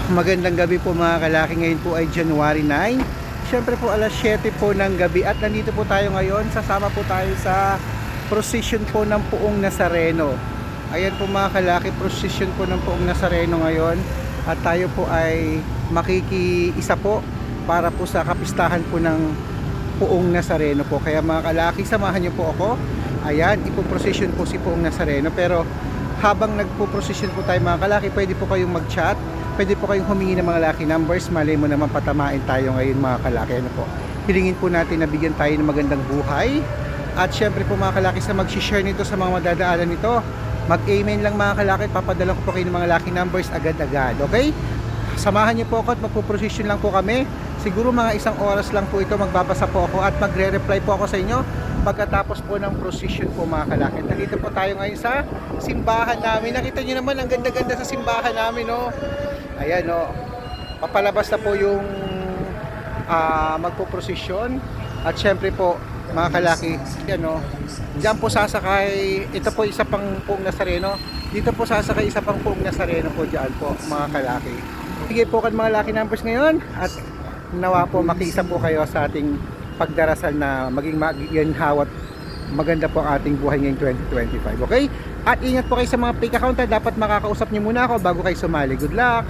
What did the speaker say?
Magandang gabi po mga kalaki. Ngayon po ay January 9. Siyempre po alas 7 po ng gabi at nandito po tayo ngayon. Sasama po tayo sa procession po ng Poong Nazareno. Ayan po mga kalaki, procession po ng Poong Nazareno ngayon. At tayo po ay makikiisa po para po sa kapistahan po ng Poong Nazareno po. Kaya mga kalaki, samahan niyo po ako. Ayan, ipoprocession po si Poong Nazareno. Pero habang nagpo-procession po tayo mga kalaki, pwede po kayong mag-chat. Pwede po kayong humingi ng mga lucky numbers. Malay mo naman patamain tayo ngayon mga kalaki. Ano po? Hilingin po natin na bigyan tayo ng magandang buhay. At syempre po mga kalaki, sa mag-share nito sa mga madadaanan nito, mag-amen lang mga kalaki. Papadala ko po kayo ng mga lucky numbers agad-agad. Okay? Samahan niyo po ako at magpo-procession lang po kami. Siguro mga 1 oras lang po ito, magbabasa po ako at magre-reply po ako sa inyo pagkatapos po ng procession po mga kalaki. Nandito po tayo ngayon sa simbahan namin. Nakita niyo naman ang ganda-ganda sa simbahan namin, no? Ayan, no? Papalabas na po yung magpo-procession. At syempre po mga kalaki, yan, no? Diyan po sasakay. Ito po isa pang Poong Nazareno. Dito po sasakay isa pang Poong Nazareno po dyan po mga kalaki. Bigay po kan mga lucky numbers ngayon at nawa po makiisa po kayo sa ating pagdarasal na maging maginhawa at maganda po ang ating buhay ngayong 2025. Okay? At ingat po kayo sa mga fake account. Dapat makakausap niyo muna ako bago kayo sumali. Good luck!